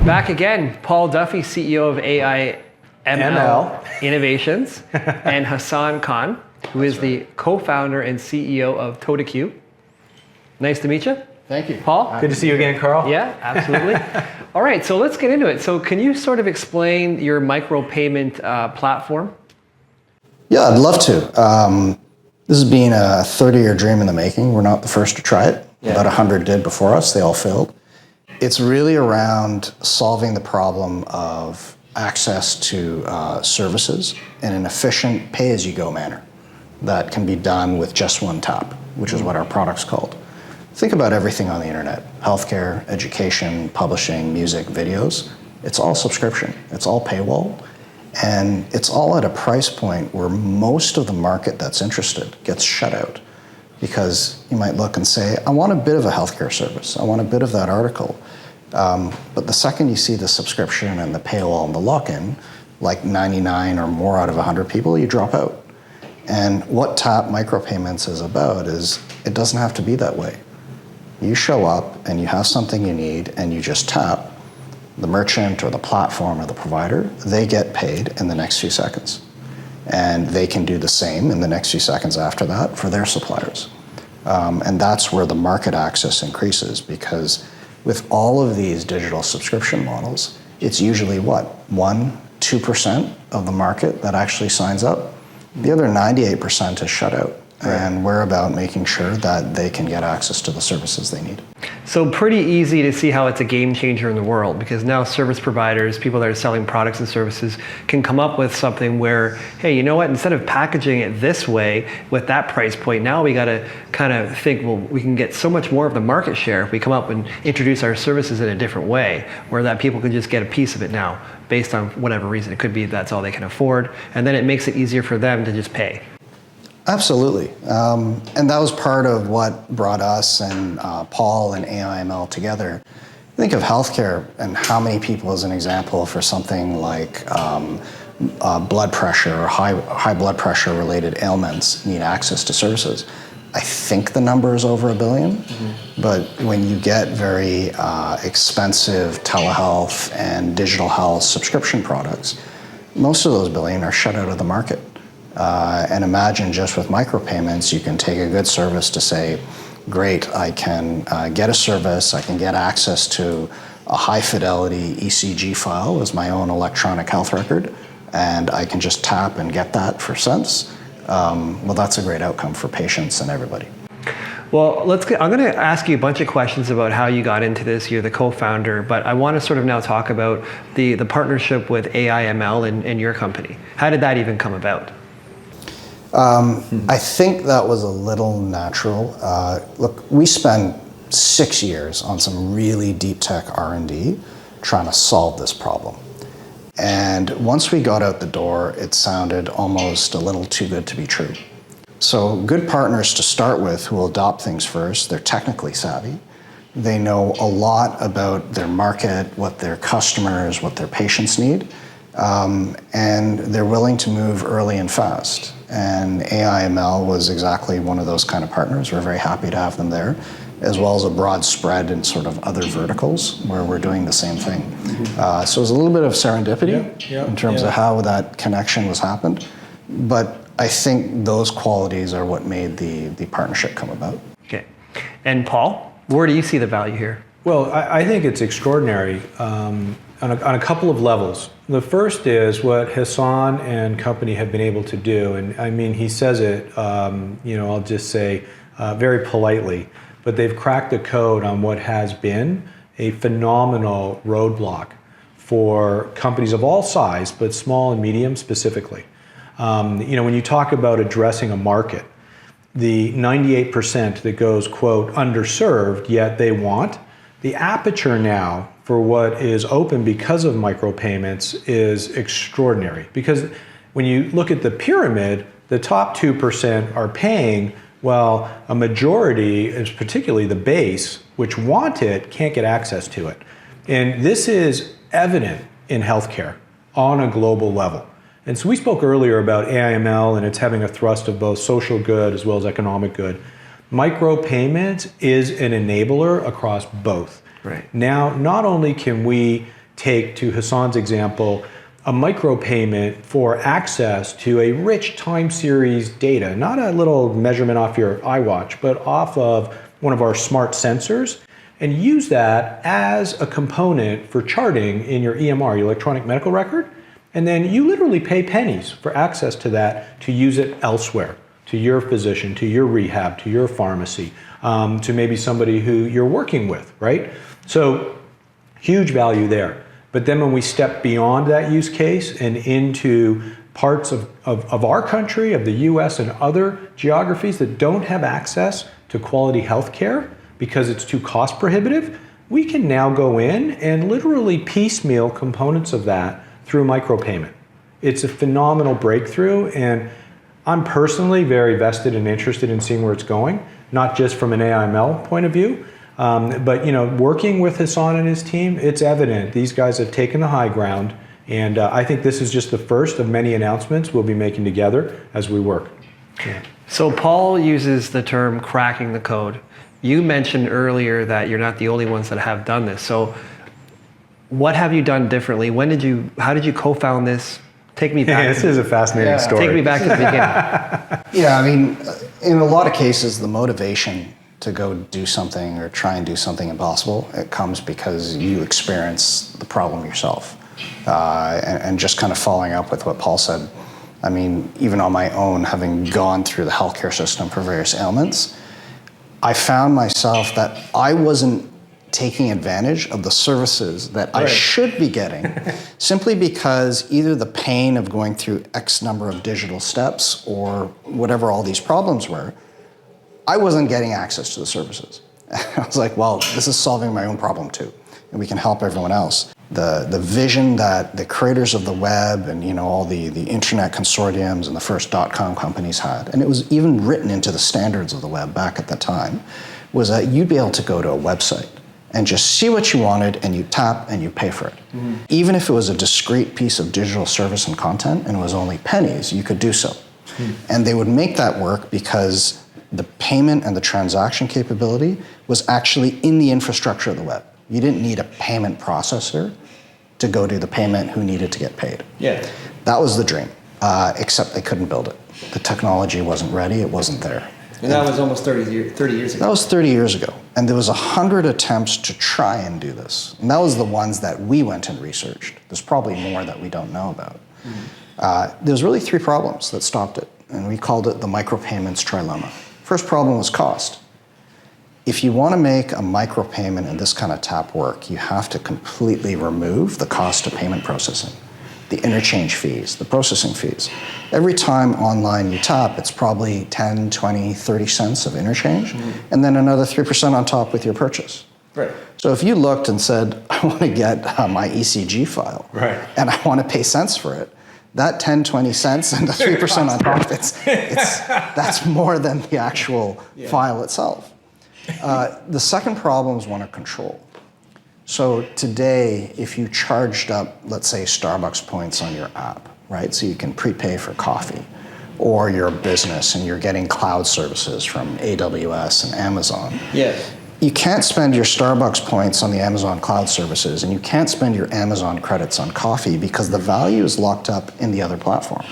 Back again, Paul Duffy, CEO of AI ML Innovations, and Hassan Khan, who is the co-founder and CEO of TODAQ. Nice to meet you. Thank you. Paul? Good to see you again, Karl. Yeah, absolutely. All right, so let's get into it. So can you sort of explain your micropayment platform? Yeah, I'd love to. This has been a 30-year dream in the making. We're not the first to try it. Yeah. About 100 did before us. They all failed. It's really around solving the problem of access to services in an efficient pay-as-you-go manner that can be done with just one tap, which is what our product's called. Think about everything on the internet: healthcare, education, publishing, music, videos. It's all subscription. It's all paywall. And it's all at a price point where most of the market that's interested gets shut out. Because you might look and say, I want a bit of a healthcare service. I want a bit of that article. But the second you see the subscription and the paywall and the lock-in, like 99 or more out of 100 people, you drop out. And what Tap Micropayments is about is it doesn't have to be that way. You show up and you have something you need and you just tap. The merchant or the platform or the provider, they get paid in the next few seconds. And they can do the same in the next few seconds after that for their suppliers. And that's where the market access increases, because with all of these digital subscription models, it's usually what? 1-2% of the market that actually signs up. The other 98% is shut out. Right. And we're about making sure that they can get access to the services they need. So pretty easy to see how it's a game changer in the world, because now service providers, people that are selling products and services, can come up with something where, hey, you know what, instead of packaging it this way with that price point, now we got to kind of think, well, we can get so much more of the market share if we come up and introduce our services in a different way, where that people can just get a piece of it now based on whatever reason. It could be that's all they can afford, and then it makes it easier for them to just pay. Absolutely. And that was part of what brought us and Paul and AI/ML together. Think of healthcare and how many people, as an example, for something like blood pressure or high blood pressure related ailments need access to services. I think the number is over 1 billion, but when you get very expensive telehealth and digital health subscription products, most of those billion are shut out of the market. And imagine just with micropayments, you can take a good service to say, great, I can get a service, I can get access to a high fidelity ECG file as my own electronic health record, and I can just tap and get that for cents. Well, that's a great outcome for patients and everybody. Well, I'm going to ask you a bunch of questions about how you got into this. You're the co-founder, but I want to sort of now talk about the partnership with AI/ML in your company. How did that even come about? I think that was a little natural. Look, we spent 6 years on some really deep tech R&D trying to solve this problem. And once we got out the door, it sounded almost a little too good to be true. So good partners to start with who will adopt things first. They're technically savvy. They know a lot about their market, what their customers, what their patients need. And they're willing to move early and fast. And AI/ML was exactly one of those kind of partners. We're very happy to have them there, as well as a broad spread in sort of other verticals where we're doing the same thing. So it was a little bit of serendipity in terms of how that connection was happened. But I think those qualities are what made the partnership come about. Okay. And Paul, where do you see the value here? Well, I think it's extraordinary on a couple of levels. The first is what Hassan and company have been able to do. And I mean, he says it, I'll just say very politely, but they've cracked the code on what has been a phenomenal roadblock for companies of all size, but small and medium specifically. When you talk about addressing a market, the 98% that goes, quote, underserved, yet they want, the aperture now for what is open because of micropayments is extraordinary. Because when you look at the pyramid, the top 2% are paying, while a majority, is particularly the base, which want it, can't get access to it. And this is evident in healthcare on a global level. And so we spoke earlier about AI/ML and it's having a thrust of both social good as well as economic good. Micropayments is an enabler across both. Right. Now, not only can we take, to Hassan's example, a micropayment for access to a rich time series data, not a little measurement off your iWatch, but off of one of our smart sensors, and use that as a component for charting in your EMR, your electronic medical record. And then you literally pay pennies for access to that to use it elsewhere, to your physician, to your rehab, to your pharmacy, to maybe somebody who you're working with, right? So huge value there. But then when we step beyond that use case and into parts of our country, of the US and other geographies that don't have access to quality health care because it's too cost prohibitive, we can now go in and literally piecemeal components of that through micropayment. It's a phenomenal breakthrough, and I'm personally very vested and interested in seeing where it's going, not just from an AIML point of view, but working with Hassan and his team, it's evident these guys have taken the high ground, and I think this is just the first of many announcements we'll be making together as we work. Yeah. So Paul uses the term cracking the code. You mentioned earlier that you're not the only ones that have done this. So what have you done differently? How did you co-found this? Take me back. This is a fascinating story. Take me back to the beginning. Yeah, I mean, in a lot of cases, the motivation to go do something or try and do something impossible, it comes because you experience the problem yourself. And just kind of following up with what Paul said, I mean, even on my own, having gone through the healthcare system for various ailments, I found myself that I wasn't taking advantage of the services that I should be getting simply because either the pain of going through X number of digital steps or whatever all these problems were, I wasn't getting access to the services. I was like, well, this is solving my own problem too, and we can help everyone else. The vision that the creators of the web and all the internet consortiums and the first .com companies had, and it was even written into the standards of the web back at the time, was that you'd be able to go to a website and just see what you wanted, and you tap and you pay for it. Mm-hmm. Even if it was a discrete piece of digital service and content and it was only pennies, you could do so. Mm-hmm. And they would make that work because the payment and the transaction capability was actually in the infrastructure of the web. You didn't need a payment processor to go do the payment who needed to get paid. Yeah. That was the dream, except they couldn't build it. The technology wasn't ready, it wasn't there. And that was almost 30 years ago. That was 30 years ago. And there was 100 attempts to try and do this. And that was the ones that we went and researched. There's probably more that we don't know about. Mm-hmm. There's really 3 problems that stopped it. And we called it the micropayments trilemma. First problem was cost. If you want to make a micropayment and this kind of tap work, you have to completely remove the cost of payment processing, the interchange fees, the processing fees. Every time online you tap, it's probably 10, 20, 30 cents of interchange, and then another 3% on top with your purchase. Right. So if you looked and said, I want to get my ECG file, and I want to pay cents for it, that 10, 20 cents and the 3% on top, that's more than the actual file itself. The second problem is one of control. So today, if you charged up, let's say, Starbucks points on your app, right? So you can prepay for coffee, or your business and you're getting cloud services from AWS and Amazon. Yes. You can't spend your Starbucks points on the Amazon cloud services, and you can't spend your Amazon credits on coffee because the value is locked up in the other platform.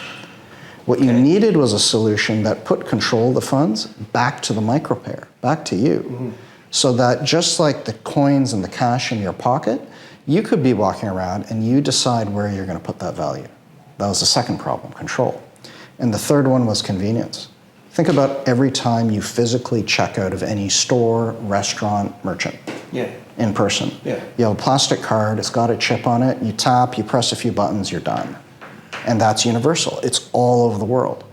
What you needed was a solution that put control of the funds back to the micropayer, back to you. So that just like the coins and the cash in your pocket, you could be walking around and you decide where you're going to put that value. That was the second problem, control. And the third one was convenience. Think about every time you physically check out of any store, restaurant, merchant in person. Yeah. You have a plastic card, it's got a chip on it, you tap, you press a few buttons, you're done. And that's universal. It's all over the world.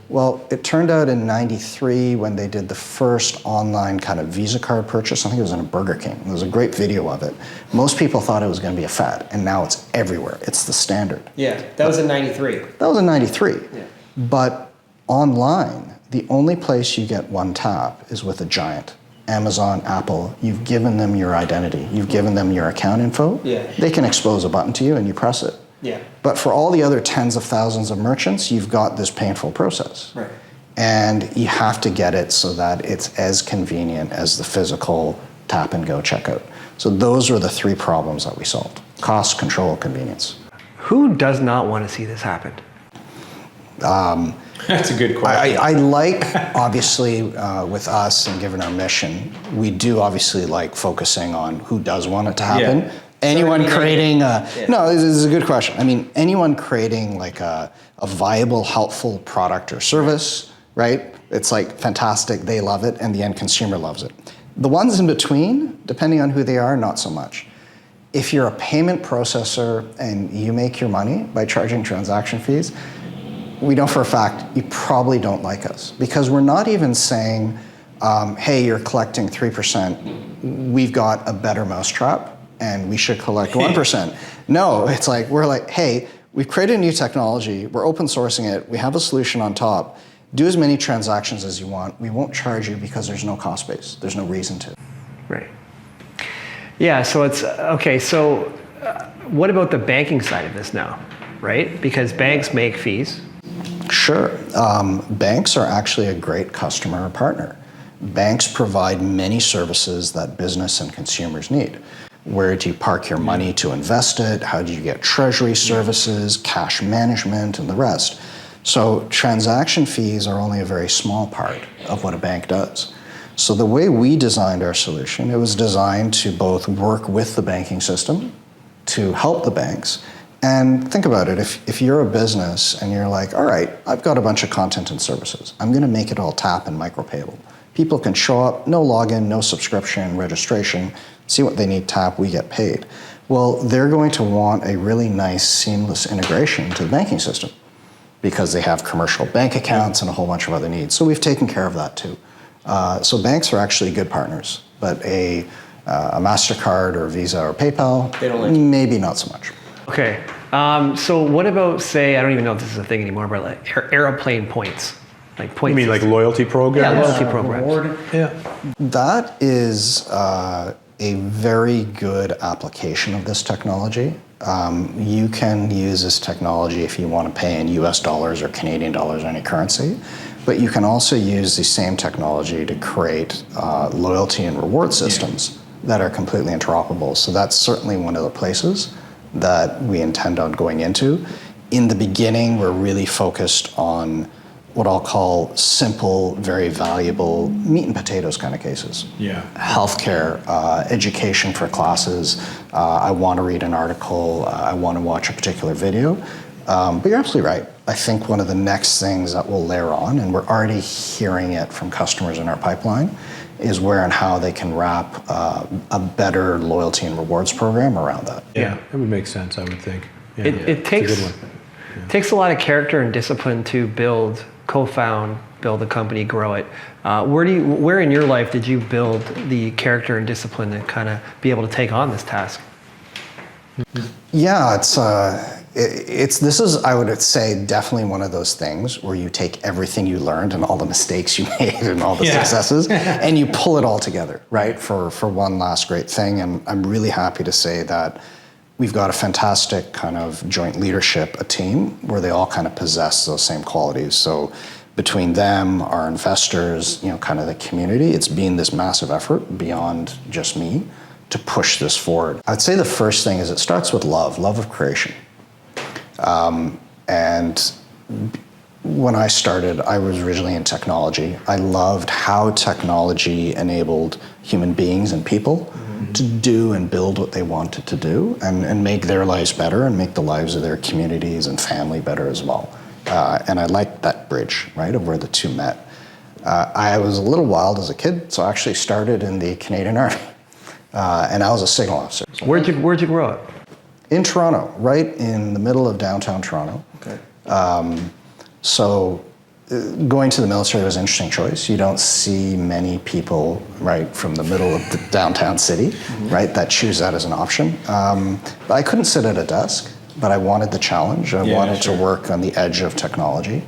Well, it turned out in '93 when they did the first online kind of Visa card purchase, I think it was in a Burger King. There was a great video of it. Most people thought it was going to be a fad, and now it's everywhere. It's the standard. Yeah, that was in '93. That was in '93. Yeah. But online, the only place you get one tap is with a giant. Amazon, Apple, you've given them your identity. You've given them your account info. Yeah. They can expose a button to you and you press it. Yeah. But for all the other tens of thousands of merchants, you've got this painful process. Right. And you have to get it so that it's as convenient as the physical tap and go checkout. So those were the 3 problems that we solved. Cost, control, convenience. Who does not want to see this happen? That's a good question. I like, obviously, with us and given our mission, we do obviously like focusing on who does want it to happen. Yeah. Anyone creating no, this is a good question. I mean, anyone creating like a viable, helpful product or service, right? It's like fantastic, they love it, and the end consumer loves it. The ones in between, depending on who they are, not so much. If you're a payment processor and you make your money by charging transaction fees, we know for a fact you probably don't like us, because we're not even saying, hey, you're collecting 3%, we've got a better mousetrap and we should collect 1%. No, it's like, we're like, hey, we've created a new technology, we're open sourcing it, we have a solution on top, do as many transactions as you want, we won't charge you because there's no cost base, there's no reason to. Right. Yeah, so it's, okay, so what about the banking side of this now, right? Because banks make fees. Sure. Banks are actually a great customer or partner. Banks provide many services that business and consumers need. Where do you park your money to invest it? How do you get treasury services, cash management, and the rest? So transaction fees are only a very small part of what a bank does. So the way we designed our solution, it was designed to both work with the banking system, to help the banks. And think about it, if you're a business and you're like, all right, I've got a bunch of content and services, I'm gonna make it all tap and micropayable. People can show up, no login, no subscription, registration, see what they need, tap, we get paid. Well, they're going to want a really nice seamless integration to the banking system because they have commercial bank accounts and a whole bunch of other needs. So we've taken care of that too. So banks are actually good partners, but a MasterCard or Visa or PayPal, maybe not so much. Okay, so what about, say, I don't even know if this is a thing anymore, but like airplane points, like points. You mean like loyalty programs? Yeah, loyalty programs. Yeah. That is a very good application of this technology. You can use this technology if you want to pay in US dollars or Canadian dollars or any currency, but you can also use the same technology to create loyalty and reward systems that are completely interoperable. So that's certainly one of the places that we intend on going into. In the beginning, we're really focused on what I'll call simple, very valuable meat and potatoes kind of cases. Yeah. Healthcare, education for classes. I want to read an article. I want to watch a particular video. But you're absolutely right. I think one of the next things that we'll layer on, and we're already hearing it from customers in our pipeline, is where and how they can wrap a better loyalty and rewards program around that. Yeah, it would make sense, I would think. Yeah. It takes, it's a good one. takes a lot of character and discipline to co-found, build a company, grow it. Where in your life did you build the character and discipline to kind of be able to take on this task? Yeah, this is, I would say, definitely one of those things where you take everything you learned and all the mistakes you made and all the successes and you pull it all together, right, for one last great thing. And I'm really happy to say that we've got a fantastic kind of joint leadership, a team where they all kind of possess those same qualities. So between them, our investors, kind of the community, it's been this massive effort beyond just me to push this forward. I'd say the first thing is it starts with love of creation. And when I started, I was originally in technology. I loved how technology enabled human beings and people to do and build what they wanted to do and make their lives better and make the lives of their communities and family better as well. And I liked that bridge, right, of where the two met. I was a little wild as a kid, so I actually started in the Canadian Army. And I was a signal officer. Where'd you grow up? In Toronto, right in the middle of downtown Toronto. Okay. So going to the military was an interesting choice. You don't see many people, right, from the middle of the downtown city, right, that choose that as an option. But I couldn't sit at a desk, but I wanted the challenge. I wanted to work on the edge of technology.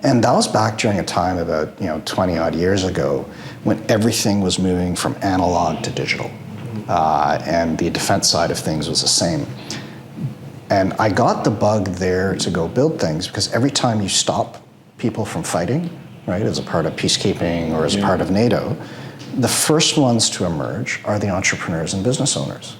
And that was back during a time about 20 odd years ago when everything was moving from analog to digital. And the defense side of things was the same. And I got the bug there to go build things because every time you stop people from fighting, right, as a part of peacekeeping or as a part of NATO, the first ones to emerge are the entrepreneurs and business owners.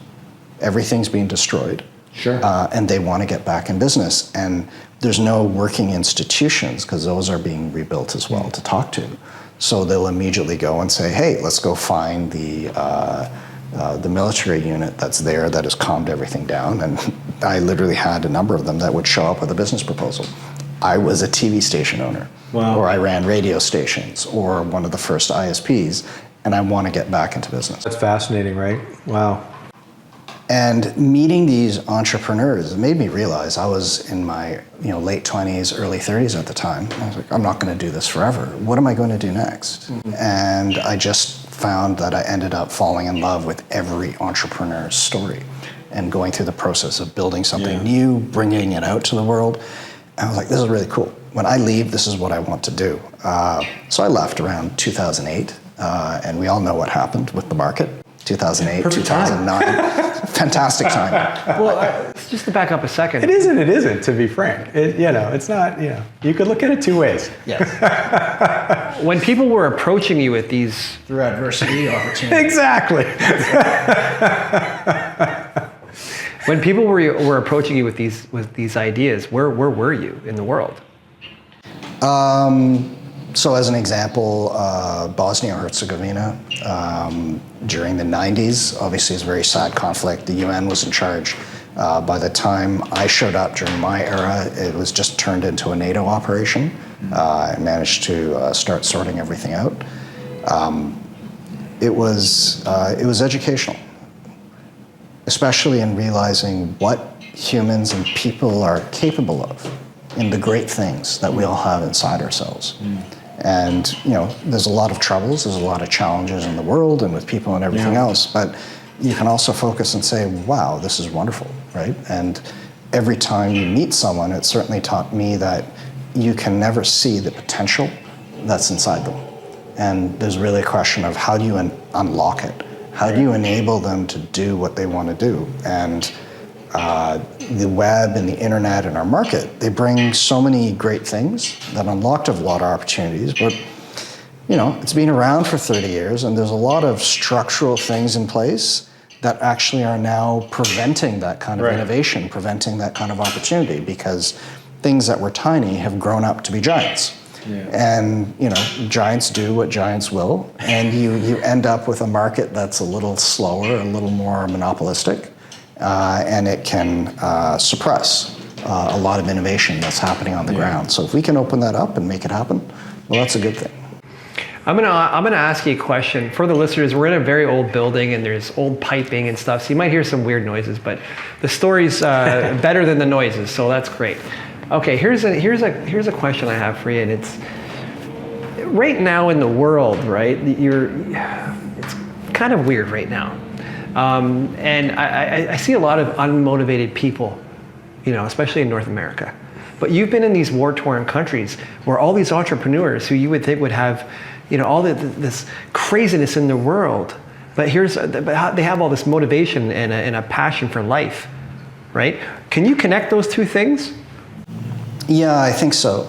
everything's being destroyed. Sure. And they want to get back in business. And there's no working institutions, because those are being rebuilt as well, to talk to. So they'll immediately go and say, hey, let's go find the military unit that's there that has calmed everything down. And I literally had a number of them that would show up with a business proposal. I was a TV station owner, Wow. or I ran radio stations, or one of the first ISPs, and I want to get back into business. That's fascinating, right? Wow. And meeting these entrepreneurs, it made me realize I was in my late 20s, early 30s at the time. I was like, I'm not going to do this forever. What am I going to do next? Mm-hmm. And I just found that I ended up falling in love with every entrepreneur's story and going through the process of building something new, bringing it out to the world. And I was like, this is really cool. When I leave, this is what I want to do. So I left around 2008, and we all know what happened with the market. 2008, Perfect 2009. Fantastic time. Well, just to back up a second. It isn't, to be frank. It's not, you could look at it two ways. Yes. When people were approaching you with these... Through adversity, opportunity. Exactly. When people were approaching you with these ideas, where were you in the world? So as an example, Bosnia-Herzegovina, during the 90s, obviously it's a very sad conflict. The UN was in charge. By the time I showed up during my era, it was just turned into a NATO operation. I managed to start sorting everything out. It was educational, especially in realizing what humans and people are capable of in the great things that we all have inside ourselves. And there's a lot of troubles, there's a lot of challenges in the world and with people and everything else, but you can also focus and say, wow, this is wonderful, right? And every time you meet someone, it certainly taught me that you can never see the potential that's inside them. And there's really a question of how do you unlock it? How do you enable them to do what they want to do? And the web and the internet and our market, they bring so many great things that unlocked a lot of opportunities, but it's been around for 30 years and there's a lot of structural things in place that actually are now preventing that kind of innovation, preventing that kind of opportunity, because things that were tiny have grown up to be giants. And giants do what giants will, and you end up with a market that's a little slower, a little more monopolistic. And it can suppress a lot of innovation that's happening on the ground. So if we can open that up and make it happen, well, that's a good thing. I'm gonna ask you a question. For the listeners, we're in a very old building and there's old piping and stuff, so you might hear some weird noises, but the story's better than the noises, so that's great. Okay, here's a question I have for you, and it's right now in the world, right? It's kind of weird right now. And I see a lot of unmotivated people, especially in North America. But you've been in these war-torn countries where all these entrepreneurs who you would think would have, all this craziness in the world, but they have all this motivation and a passion for life, right? Can you connect those two things? Yeah, I think so.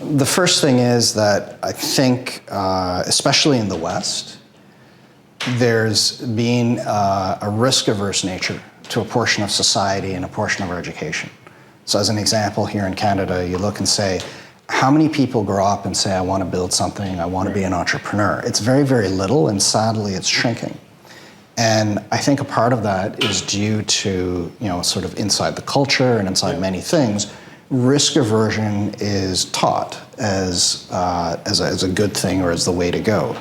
The first thing is that I think, especially in the West, there's been a risk-averse nature to a portion of society and a portion of our education. So as an example, here in Canada, you look and say, how many people grow up and say, I want to build something, I want to be an entrepreneur? It's very, very little, and sadly, it's shrinking. And I think a part of that is due to, sort of inside the culture and inside many things, risk aversion is taught as a good thing or as the way to go.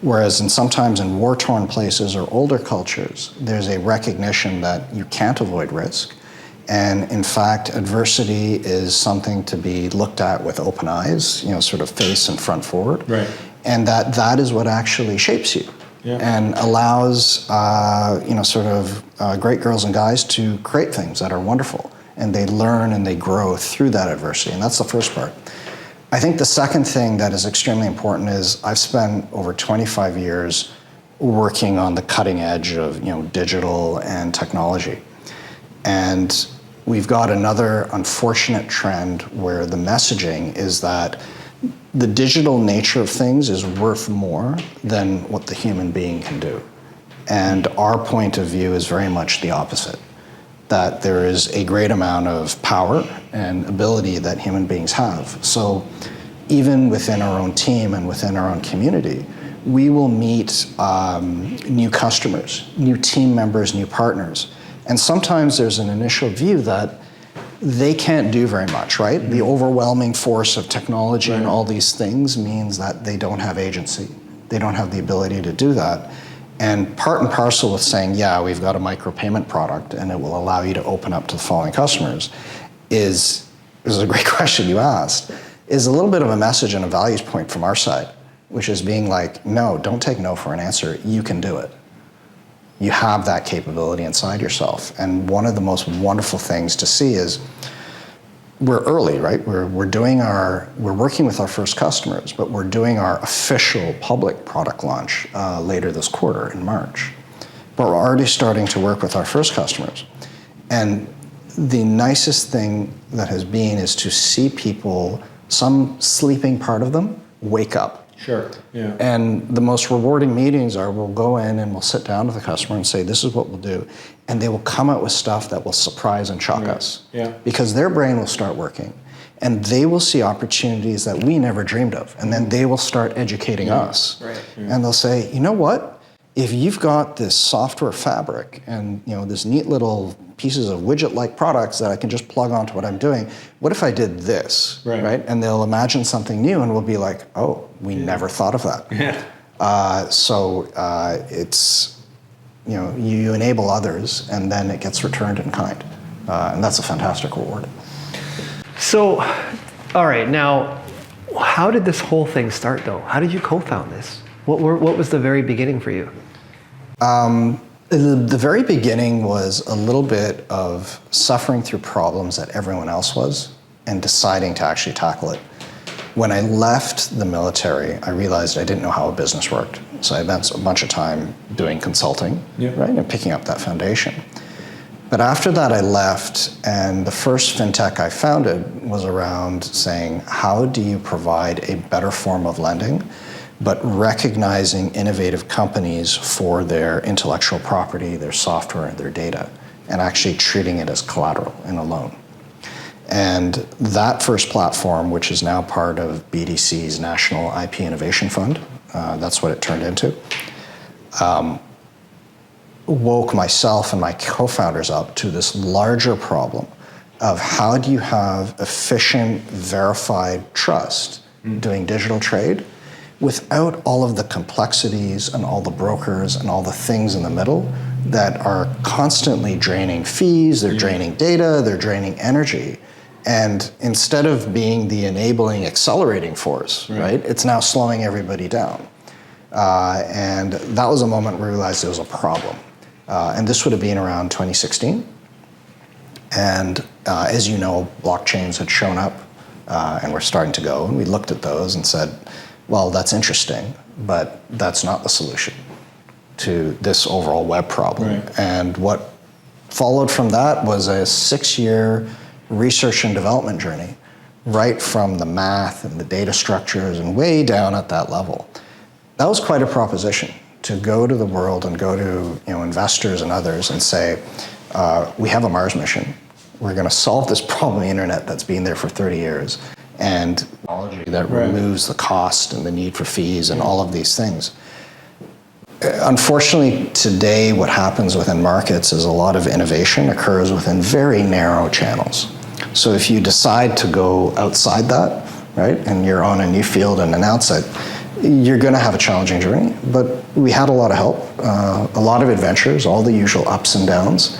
Whereas sometimes in war-torn places or older cultures, there's a recognition that you can't avoid risk. And in fact, adversity is something to be looked at with open eyes, sort of face and front forward. Right. And that is what actually shapes you and allows, great girls and guys to create things that are wonderful. And they learn and they grow through that adversity. And that's the first part. I think the second thing that is extremely important is I've spent over 25 years working on the cutting edge of digital and technology. And we've got another unfortunate trend where the messaging is that the digital nature of things is worth more than what the human being can do. And our point of view is very much the opposite, that there is a great amount of power and ability that human beings have. So even within our own team and within our own community, we will meet new customers, new team members, new partners. And sometimes there's an initial view that they can't do very much, right? The overwhelming force of technology and all these things means that they don't have agency. They don't have the ability to do that. And part and parcel with saying, yeah, we've got a micropayment product and it will allow you to open up to the following customers is a great question you asked, is a little bit of a message and a values point from our side, which is being like, no, don't take no for an answer. You can do it. You have that capability inside yourself. And one of the most wonderful things to see is we're early, right? We're working with our first customers, but we're doing our official public product launch later this quarter in March. But we're already starting to work with our first customers. And the nicest thing that has been is to see people, some sleeping part of them, wake up. Sure, yeah. And the most rewarding meetings are we'll go in and we'll sit down with the customer and say, this is what we'll do. And they will come out with stuff that will surprise and shock us. Yeah. Because their brain will start working and they will see opportunities that we never dreamed of. And then they will start educating us. Right. And they'll say, you know what? If you've got this software fabric and this neat little pieces of widget-like products that I can just plug onto what I'm doing, what if I did this, right? And they'll imagine something new and we'll be like, oh, we never thought of that. Yeah. It's, you enable others and then it gets returned in kind. And that's a fantastic reward. So, all right, now, how did this whole thing start though? How did you co-found this? What was the very beginning for you? The very beginning was a little bit of suffering through problems that everyone else was and deciding to actually tackle it. When I left the military, I realized I didn't know how a business worked. So I spent a bunch of time doing consulting, right, and picking up that foundation. But after that, I left, and the first fintech I founded was around saying, how do you provide a better form of lending, but recognizing innovative companies for their intellectual property, their software, and their data, and actually treating it as collateral in a loan. And that first platform, which is now part of BDC's National IP Innovation Fund, that's what it turned into, woke myself and my co-founders up to this larger problem of how do you have efficient, verified trust doing digital trade without all of the complexities and all the brokers and all the things in the middle that are constantly draining fees, they're draining data, they're draining energy. And instead of being the enabling, accelerating force, right, it's now slowing everybody down. And that was a moment where we realized there was a problem. And this would have been around 2016. And as you know, blockchains had shown up and were starting to go. And we looked at those and said, well, that's interesting, but that's not the solution to this overall web problem. And what followed from that was a 6-year research and development journey, right from the math and the data structures and way down at that level. That was quite a proposition to go to the world and go to investors and others and say, we have a Mars mission. We're going to solve this problem on the internet that's been there for 30 years. And technology that removes the cost and the need for fees and all of these things. Unfortunately, today what happens within markets is a lot of innovation occurs within very narrow channels. So if you decide to go outside that, right, and you're on a new field and announce it, you're going to have a challenging journey. But we had a lot of help, a lot of adventures, all the usual ups and downs.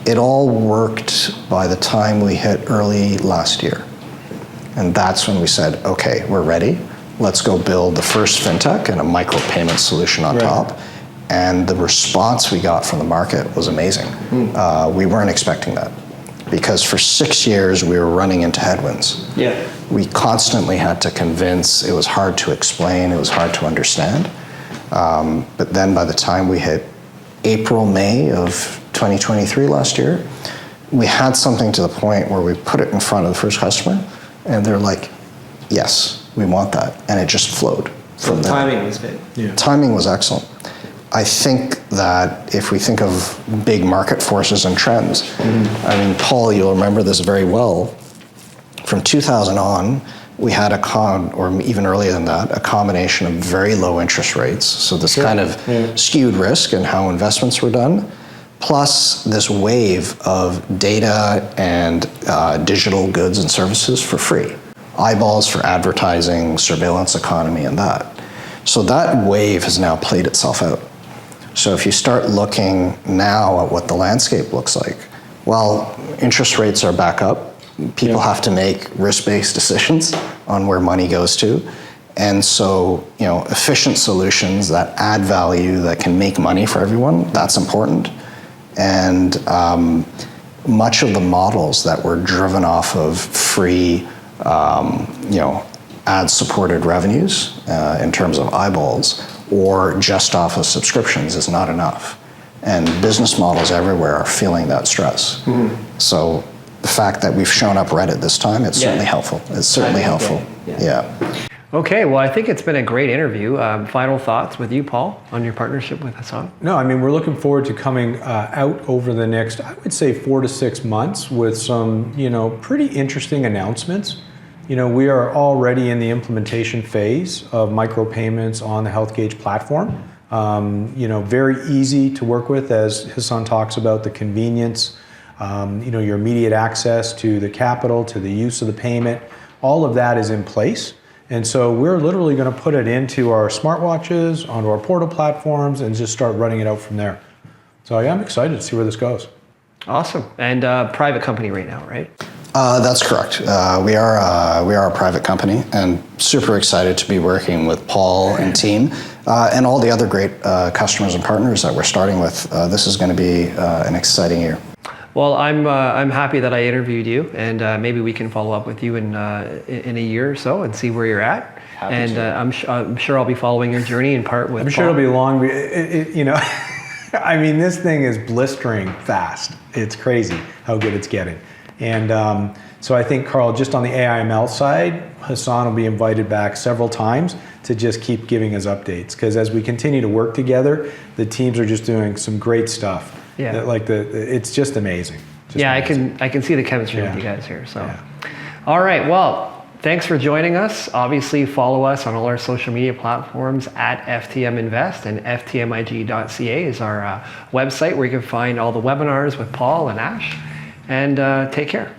It all worked by the time we hit early last year. And that's when we said, okay, we're ready. Let's go build the first fintech and a micropayment solution on top. And the response we got from the market was amazing. We weren't expecting that because for 6 years we were running into headwinds. We constantly had to convince, it was hard to explain, it was hard to understand. But then by the time we hit April, May of 2023 last year, we had something to the point where we put it in front of the first customer and they're like, yes, we want that. And it just flowed from there. Timing was good. Timing was excellent. I think that if we think of big market forces and trends, I mean, Paul, you'll remember this very well. From 2000 on, we had or even earlier than that, a combination of very low interest rates. So this kind of skewed risk in how investments were done, plus this wave of data and digital goods and services for free. Eyeballs for advertising, surveillance economy, and that. So that wave has now played itself out. So if you start looking now at what the landscape looks like, well, interest rates are back up. People have to make risk-based decisions on where money goes to. And so, efficient solutions that add value, that can make money for everyone, that's important. And much of the models that were driven off of free, ad-supported revenues in terms of eyeballs, or just off of subscriptions is not enough. And business models everywhere are feeling that stress. So the fact that we've shown up Reddit this time, it's certainly helpful. It's certainly helpful. Yeah. Okay, well, I think it's been a great interview. Final thoughts with you, Paul, on your partnership with Hassan? No, I mean, we're looking forward to coming out over the next, I would say, 4 to 6 months with some, pretty interesting announcements. We are already in the implementation phase of micropayments on the HealthGauge platform. Very easy to work with, as Hassan talks about, the convenience, your immediate access to the capital, to the use of the payment. All of that is in place. And so we're literally going to put it into our smartwatches, onto our portal platforms, and just start running it out from there. So I'm excited to see where this goes. Awesome. And private company right now, right? That's correct. We are a private company, and super excited to be working with Paul and team, and all the other great customers and partners that we're starting with. This is going to be an exciting year. Well, I'm happy that I interviewed you, and maybe we can follow up with you in a year or so and see where you're at. I'm sure I'll be following your journey in part with. I'm sure it'll be long. I mean, this thing is blistering fast. It's crazy how good it's getting. And so I think, Karl, just on the AIML side, Hassan will be invited back several times to just keep giving us updates. Because as we continue to work together, the teams are just doing some great stuff. Yeah. It's just amazing. Amazing. I can see the chemistry with you guys here. So, All right. Well, thanks for joining us. Obviously, follow us on all our social media platforms at FTM Invest, and ftmig.ca is our website where you can find all the webinars with Paul and Ash. And take care.